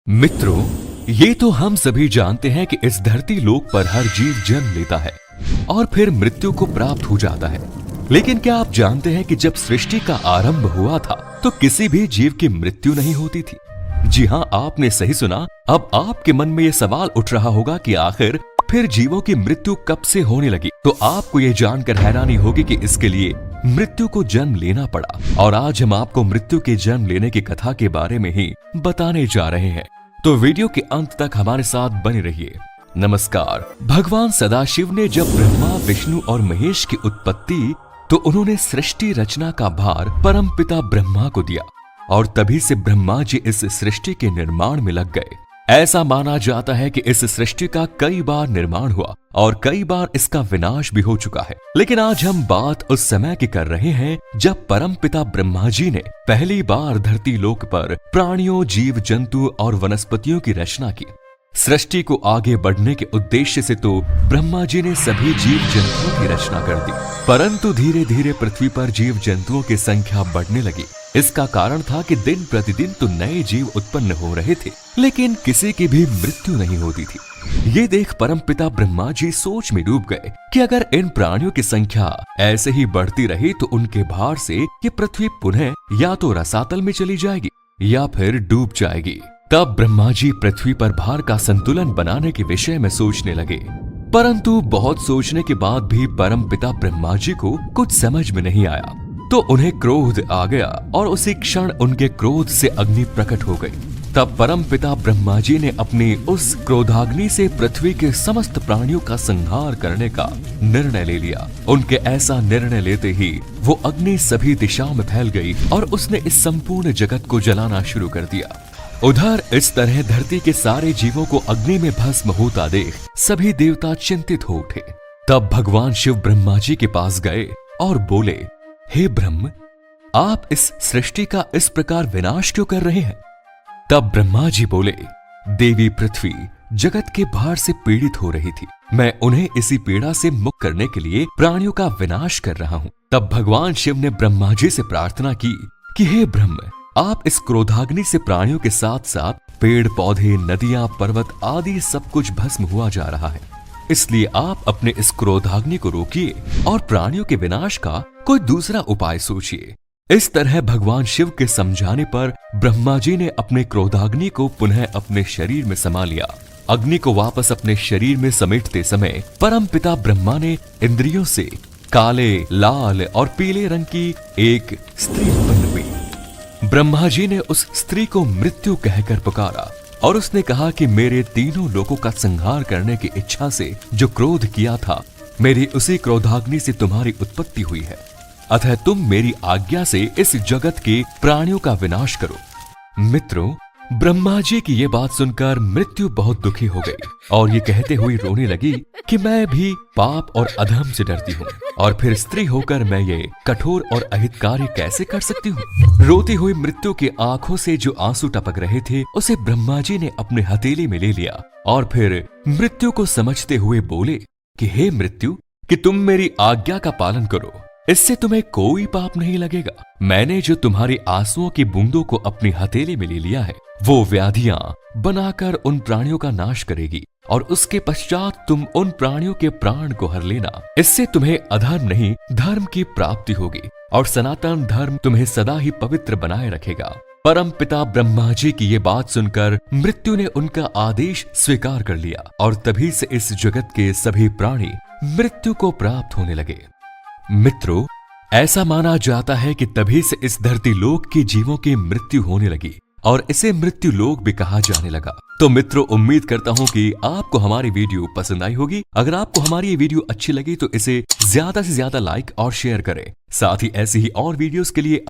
मित्रों, ये तो हम सभी जानते हैं कि इस धरती लोक पर हर जीव जन्म लेता है और फिर मृत्यु को प्राप्त हो जाता है। लेकिन क्या आप जानते हैं कि जब सृष्टि का आरंभ हुआ था तो किसी भी जीव की मृत्यु नहीं होती थी? जी हाँ, आपने सही सुना। अब आपके मन में ये सवाल उठ रहा होगा कि आखिर फिर जीवों की मृत्यु कब से होने लगी? तो आपको ये जानकर हैरानी होगी कि इसके लिए मृत्यु को जन्म लेना पड़ा। और आज हम आपको मृत्यु के जन्म लेने की कथा के बारे में ही बताने जा रहे हैं, तो वीडियो के अंत तक हमारे साथ बने रहिए। नमस्कार। भगवान सदाशिव ने जब ब्रह्मा, विष्णु और महेश की उत्पत्ति तो उन्होंने सृष्टि रचना का भार परमपिता ब्रह्मा को दिया और तभी से ब्रह्मा जी इस सृष्टि के निर्माण में लग गए। ऐसा माना जाता है कि इस सृष्टि का कई बार निर्माण हुआ और कई बार इसका विनाश भी हो चुका है। लेकिन आज हम बात उस समय की कर रहे हैं जब परमपिता ब्रह्मा जी ने पहली बार धरती लोक पर प्राणियों, जीव जंतु और वनस्पतियों की रचना की। सृष्टि को आगे बढ़ने के उद्देश्य से तो ब्रह्मा जी ने सभी जीव जंतुओं की रचना कर दी, परंतु धीरे धीरे पृथ्वी पर जीव जंतुओं की संख्या बढ़ने लगी। इसका कारण था कि दिन प्रतिदिन तो नए जीव उत्पन्न हो रहे थे, लेकिन किसी की भी मृत्यु नहीं होती थी। ये देख परमपिता ब्रह्मा जी सोच में डूब गए कि अगर इन प्राणियों की संख्या ऐसे ही बढ़ती रही तो उनके भार से ये पृथ्वी पुनः या तो रसातल में चली जाएगी या फिर डूब जाएगी। तब ब्रह्मा जी पृथ्वी पर भार का संतुलन बनाने के विषय में सोचने लगे, परंतु बहुत सोचने के बाद भी परमपिता ब्रह्मा जी को कुछ समझ में नहीं आया। तो उन्हें क्रोध आ गया और उसी क्षण उनके क्रोध से अग्नि प्रकट हो गई। तब परमपिता ब्रह्मा जी ने अपनी उस क्रोधाग्नि से पृथ्वी के समस्त प्राणियों का संहार करने का निर्णय ले लिया। उनके ऐसा निर्णय लेते ही वो अग्नि सभी दिशाओं में फैल गई और उसने इस संपूर्ण जगत को जलाना शुरू कर दिया। उधर इस तरह धरती के सारे जीवों को अग्नि में भस्म होता देख सभी देवता चिंतित हो उठे। तब भगवान शिव ब्रह्मा जी के पास गए और बोले, हे ब्रह्म, आप इस सृष्टि का इस प्रकार विनाश क्यों कर रहे हैं? तब ब्रह्मा जी बोले, देवी पृथ्वी जगत के भार से पीड़ित हो रही थी। मैं उन्हें इसी पीड़ा से मुक्त करने के लिए प्राणियों का विनाश कर रहा हूँ। तब भगवान शिव ने ब्रह्मा जी से प्रार्थना की कि हे ब्रह्म, आप इस क्रोधाग्नि से प्राणियों के साथ साथ पेड़ पौधे, नदियां, पर्वत आदि सब कुछ भस्म हुआ जा रहा है। इसलिए आप अपने इस क्रोधाग्नि को रोकिए और प्राणियों के विनाश का कोई दूसरा उपाय सोचिए। इस तरह भगवान शिव के समझाने पर ब्रह्मा जी ने अपने क्रोधाग्नि को पुनः अपने शरीर में समा लिया। अग्नि को वापस अपने शरीर में समेटते समय परमपिता ब्रह्मा ने इंद्रियों से काले, लाल और पीले रंग की एक स्त्री उत्पन्न हुई। ब्रह्मा जी ने उस स्त्री को मृत्यु कहकर पुकारा और उसने कहा कि मेरे तीनों लोगों का संहार करने की इच्छा से जो क्रोध किया था, मेरी उसी क्रोधाग्नि से तुम्हारी उत्पत्ति हुई है। अतः तुम मेरी आज्ञा से इस जगत के प्राणियों का विनाश करो। मित्रों, ब्रह्मा जी की ये बात सुनकर मृत्यु बहुत दुखी हो गई और ये कहते हुए रोने लगी कि मैं भी पाप और अधर्म से डरती हूँ और फिर स्त्री होकर मैं ये कठोर और अहित कार्य कैसे कर सकती हूँ। रोती हुई मृत्यु की आंखों से जो आंसू टपक रहे थे उसे ब्रह्मा जी ने अपने हथेली में ले लिया और फिर मृत्यु को समझते हुए बोले कि हे मृत्यु, कि तुम मेरी आज्ञा का पालन करो, इससे तुम्हें कोई पाप नहीं लगेगा। मैंने जो तुम्हारी आंसुओं की बूंदों को अपनी हथेली में ले लिया है वो व्याधियां बनाकर उन प्राणियों का नाश करेगी और उसके पश्चात तुम उन प्राणियों के प्राण को हर लेना। इससे तुम्हें अधर्म नहीं, धर्म की प्राप्ति होगी और सनातन धर्म तुम्हें सदा ही पवित्र बनाए रखेगा। परमपिता ब्रह्मा जी की ये बात सुनकर मृत्यु ने उनका आदेश स्वीकार कर लिया और तभी से इस जगत के सभी प्राणी मृत्यु को प्राप्त होने लगे। मित्रों, ऐसा माना जाता है कि तभी से इस धरती लोक के जीवों की मृत्यु होने लगी और इसे मृत्यु लोक भी कहा जाने लगा। तो मित्रों, उम्मीद करता हूं कि आपको हमारी वीडियो पसंद आई होगी। अगर आपको हमारी ये वीडियो अच्छी लगी तो इसे ज्यादा से ज्यादा लाइक और शेयर करें। साथ ही ऐसी ही और वीडियोस के लिए